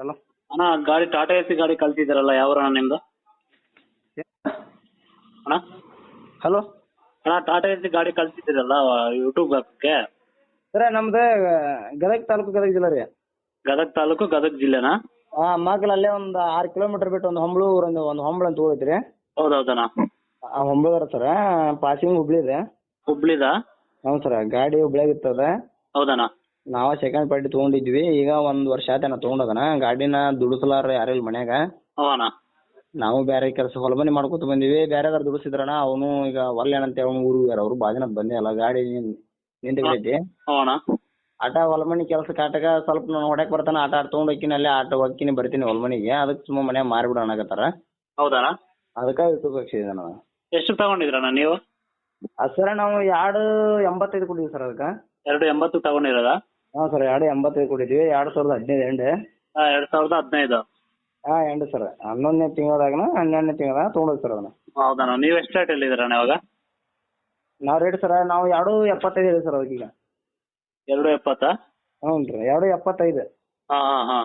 Hello. ಅಣ್ಣ ಗಾಡಿ Tata AC ಗಾಡಿ ಕಳ್ಸಿದ್ದೀರಲ್ಲ ಯಾವ ಅಣ್ಣ ನಿಮ್ದು ಅಣ್ಣ? ಹಲೋ ಅಣ್ಣ ಟಾಟಾ ಎಸಿ ಗಾಡಿ ಕಳ್ಸಿದ್ದೀರಲ್ಲ ಯೂಟ್ಯೂಬ್ ಹಾಕಕ್ಕೆ. ಸರ ನಮ್ದು ಗದಗ ತಾಲೂಕು ಗದಗ ಜಿಲ್ಲೆ ರೀ. ಗದಗ ತಾಲೂಕು ಗದಗ ಜಿಲ್ಲೆನಾ? ಮಗಲ್ ಅಲ್ಲೇ ಒಂದು 6 ಕಿಲೋಮೀಟರ್ ಬಿಟ್ಟು ಒಂದು ಹೊಂಬಳು ಊರೊಂದು ಒಂದು ಹೊಂಬಳು ಅಂತ ಹೋಗೈತ್ರಿ. ಹೌದೌದಣ್ಣ. ಆ ಹೊಂಬಳದರ ಸರ ಪಾಸಿಂಗ್ ಹುಬ್ಳಿ ಇದೆ. ಹುಬ್ಳಿದಾ? ಹ್ಞೂ ಸರ ಗಾಡಿ ಹುಬ್ಳ್ಯಾಗ ಇರ್ತದ. ಹೌದಣ್ಣ. ನಾವು ಸೆಕೆಂಡ್ ಪಾರ್ಟಿ ತೊಗೊಂಡಿದ್ವಿ. ಈಗ 1 ವರ್ಷ ಆಯ್ತು ನಾ ತೊಗೊಂಡದನ. ಗಾಡಿನ ದುಡಿಸಲಾರ ಯಾರು ಇಲ್ಲ ಮನ್ಯಾಗ. ಹ್ಞೂ ಅಣ್ಣ. ನಾವು ಬೇರೆ ಕೆಲಸ ಹೊಲ ಮನೆ ಮಾಡ್ಕೊತ ಬಂದಿವಿ. ಬೇರೆದಾರು ದುಡಿಸಿದ್ರಣ ಅವನು ಈಗ ಒಲ್ಲೇನಂತ ಅವನು ಊರಿಗೆ ಅವ್ರು ಬಾಜಿನದ್ ಬಂದೇ ಅಲ್ಲ. ಗಾಡಿ ನಿಂತ್ಬಿಟ್ಟೈತಿ. ಹ್ಞೂ ಅಣ್ಣ. ಆಟ ಹೊಲ ಮನೆ ಕೆಲಸಕ್ಕೆ ಆಟಗ ಸ್ವಲ್ಪ ನಾನು ಹೊಡ್ಯಾಕ್ ಬರ್ತಾನೆ. ಆಟ ತೊಗೊಂಡು ಹೋಗ್ತೀನಿ ಅಲ್ಲೇ ಆಟ ಹೋಗ್ತೀನಿ ಬರ್ತೀನಿ ಹೊಲ ಮನೆಗೆ. ಅದಕ್ಕೆ ಸುಮ್ಮ ಮನ್ಯಾಗ ಮಾರಿಬಿಡು ಅನ್ನಕತ್ತಾರ. ಹೌದಣ್ಣ. ಅದಕ್ಕೆ ಯೂಟ್ಯೂಬ್ ಹಾಕ್ಸಿದ್ದೆ ನಾನು. ಎಷ್ಟು ತಗೊಂಡಿದ್ರಣ್ಣ ನೀವು? ಅದು ಸರ ನಾವು 2.85 ಕೊಟ್ಟಿದ್ವಿ ಸರ್ ಅದಕ್ಕೆ. 2.80 ತಗೊಂಡಿರೋದಾ? ಹಾಂ ಸರ್ 2.85 ಕೊಟ್ಟಿದ್ವಿ. 2015 ಎಂಡ್. 2015. ಹಾಂ ಎಂಡ್ ಸರ್. 11ನೇ ತಿಂಗಳದಾಗನ 12ನೇ ತಿಂಗಳದಾಗ ತೊಗೊಂಡೋಗಿ ಸರ್ ಅದನ್ನ. ಹೌದಣ್ಣ. ನೀವು ಎಷ್ಟು ರೇಟಲ್ಲಿ ಇದ್ದೀರಣ್ಣ ಇವಾಗ? ನಾವು ರೇಟ್ ಸರ ನಾವು 2.75 ಹೇಳಿ ಸರ್ ಅದಕ್ಕೀಗ. 2.70? ಹ್ಞೂ ರೀ 2.75. ಹಾಂ ಹಾಂ ಹಾಂ.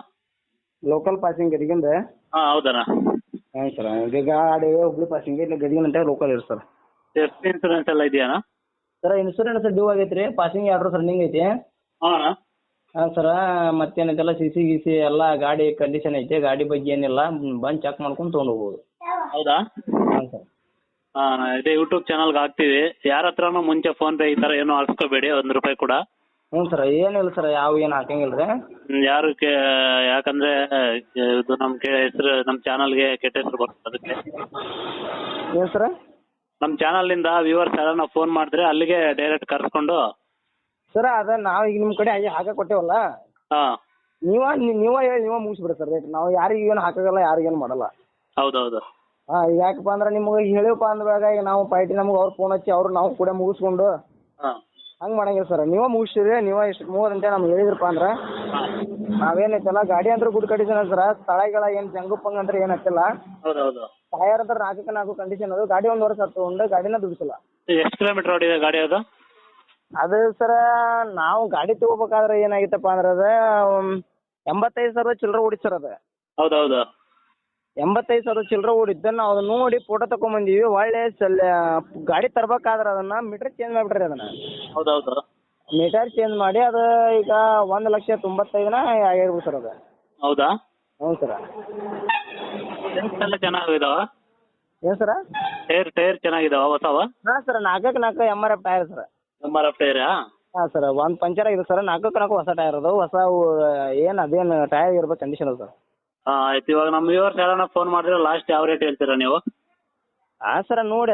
ಲೋಕಲ್ ಪಾಸಿಂಗ್ ಗದಿಗಿಂದ. ಹಾಂ ಹೌದಣ್ಣ. ಹ್ಞೂ ಸರ್ ಈಗ ಗಾಡಿ ಹುಬ್ಳಿ ಪಾಸಿಂಗ್ ಇಲ್ಲಿ ಗದಿಗಿನ ಅಂತ ಲೋಕಲ್ ಇರಿ ಸರ್. ಸೇಫ್ಟಿ ಇನ್ಸೂರೆನ್ಸ್ ಎಲ್ಲ ಇದೆಯಣ್ಣ? ಸರ್ ಇನ್ಸೂರೆನ್ಸ್ ಡ್ಯೂ ಆಗೈತೆ ರೀ. ಪಾಸಿಂಗ್ 2 ರನ್ನಿಂಗ್ ಐತಿ. ಹಾಂ ಅಣ್ಣ. ಹಾಂ ಸರ ಮತ್ತೇನೈತೆಲ್ಲ ಸಿ ಗಿಸಿ ಎಲ್ಲ ಗಾಡಿ ಕಂಡೀಷನ್ ಐತೆ. ಗಾಡಿ ಬಗ್ಗೆ ಏನಿಲ್ಲ, ಬಂದು ಚೆಕ್ ಮಾಡ್ಕೊಂಡು ತೊಗೊಂಡು ಹೋಗ್ಬೋದು. ಹೌದಾ? ಹಾಂ ಸರ್. ಹಾಂ ಇದೇ ಯೂಟ್ಯೂಬ್ ಚಾನಲ್ಗೆ ಹಾಕ್ತೀವಿ. ಯಾರ ಹತ್ರನೂ ಮುಂಚೆ ಫೋನ್ಪೇ ಈ ಥರ ಏನೂ ಹಾಕ್ಸ್ಕೋಬೇಡಿ, ₹1 ಕೂಡ. ಹ್ಞೂ ಸರ್ ಏನಿಲ್ಲ ಸರ್ ಏನು ಹಾಕಂಗಿಲ್ಲ ರೀ. ಯಾರು ಯಾಕಂದರೆ ಇದು ನಮ್ಮ ಹೆಸರು ನಮ್ಮ ಚಾನಲ್ಗೆ ಕೆಟ್ಟ ಹೆಸರು ಬರ್ತದೆ. ಅದಕ್ಕೆ ಏನು ಸರ? ನಮ್ಮ ಚಾನಲ್ನಿಂದ ವ್ಯೂವರ್ಸ್ ಯಾರನ್ನ ಫೋನ್ ಮಾಡಿದ್ರೆ ಅಲ್ಲಿಗೆ ಡೈರೆಕ್ಟ್ ಕರ್ಸ್ಕೊಂಡು. ಸರ ಅದ ನಾವು ಈಗ ನಿಮ್ಮ ಕಡೆ ಹಾಕಿ ಕೊಟ್ಟೇವಲ್ಲ. ಹಾಂ ನೀವೇ ಹೇಳಿ ನೀವೇ ಮುಗಿಸ್ಬಿಡ್ರಿ ಸರ್ ರೇಟ್. ನಾವು ಯಾರಿಗೆ ಏನು ಹಾಕೋಲ್ಲ, ಯಾರಿಗೇನು ಮಾಡಲ್ಲ. ಹೌದೌದು. ಹಾಂ ಈಗ ಯಾಕಪ್ಪ ಅಂದ್ರೆ ನಿಮ್ಗೆ ಹೇಳಿವಪ್ಪ ಅಂದಾಗ ಈಗ ನಾವು ಪಾರ್ಟಿ ನಮ್ಗೆ ಅವ್ರು ಫೋನ್ ಹಚ್ಚಿ ಅವ್ರು ನಾವು ಕೂಡ ಮುಗಿಸ್ಕೊಂಡು ಹಾಂ ಹಂಗೆ ಮಾಡಂಗಿಲ್ಲ ಸರ್. ನೀವೇ ಮುಗಿಸ್ತೀರಿ. ನೀವೇ ಇಷ್ಟು ಮೂವತ್ತು ನಮ್ಗೆ ಹೇಳಿದ್ರಪ್ಪ ಅಂದ್ರೆ ನಾವೇನೈತಲ್ಲ ಗಾಡಿ ಅಂದ್ರೆ ಗುಡ್ ಕಂಡೀಷನ್ ಅದ ಸರ್. ಸ್ಥಳಗಳ ಏನು ಜಂಗುಪ್ಪಂಗೆ ಅಂದ್ರೆ ಏನು ಹತ್ತಿಲ್ಲ. ಹೌದೌದು. ಟಯರ್ ಅಂದ್ರೆ 4 ಕಂಡೀಷನ್ ಅದು. ಗಾಡಿ 1 ವರ್ಷ ತೊಗೊಂಡು ಗಾಡಿನ ದುಡಿಸಿಲ್ಲ. ಎಷ್ಟು ಕಿಲೋಮೀಟ್ರ್ ಓಡಿದೆ ಗಾಡಿ ಅದು? ಅದು ಸರ ನಾವು ಗಾಡಿ ತೊಗೋಬೇಕಾದ್ರೆ ಏನಾಗಿತ್ತಪ್ಪ ಅಂದ್ರೆ ಅದು 85,000 ಚಿಲ್ಲರೆ ಓಡಿತ್ತು ಸರ್ ಅದು. ಹೌದೌದು. 85,000 ಚಿಲ್ಲರೆ ಓಡಿದ್ದು. ನಾವು ಅದನ್ನ ನೋಡಿ ಫೋಟೋ ತಗೊಂಬಂದೀವಿ. ಒಳ್ಳೆ ಗಾಡಿ ತರ್ಬೇಕಾದ್ರೆ ಅದನ್ನು ಮೀಟ್ರ್ ಚೇಂಜ್ ಮಾಡಿಬಿಟ್ರಿ ಅದನ್ನು. ಹೌದೌದು. ಮೀಟರ್ ಚೇಂಜ್ ಮಾಡಿ ಅದು ಈಗ 1,95,000 ಆಗಿರ್ಬೋದು ಸರ್ ಅದು. ಹೌದಾ? ಹ್ಞೂ ಸರ. ಟೈರ್ಸ್ ಎಲ್ಲ ಚೆನ್ನಾಗಿದಾವ? ಏನು ಸರ? ಟೈರ್ ಚೆನ್ನಾಗಿದಾವ ಹೊಸವ? ಹಾಂ sir 4x4 MRF tyre sir. MRF ಟೈರಾ? ಹಾಂ ಸರ್ ಒಂದು ಪಂಚರ್ ಆಗಿದೆ ಸರ್. 4x4 ಹೊಸ ಟೈರ್ ಅದು. ಹೊಸ ಏನು ಅದೇನು ಟೈರ್ ಇರ್ಬೇಕು ಕಂಡೀಷನ್ ಅದು ಸರ್. ಹಾಂ ಆಯ್ತು. ಇವಾಗ ನಮ್ಮ ವ್ಯೂವರ್ಸ್ ಯಾರನ್ನ ಫೋನ್ ಮಾಡಿದ್ರೆ ಲಾಸ್ಟ್ ಯಾವ ರೇಟ್ ಹೇಳ್ತೀರಾ ನೀವು? ಹಾಂ ಸರ ನೋಡಿ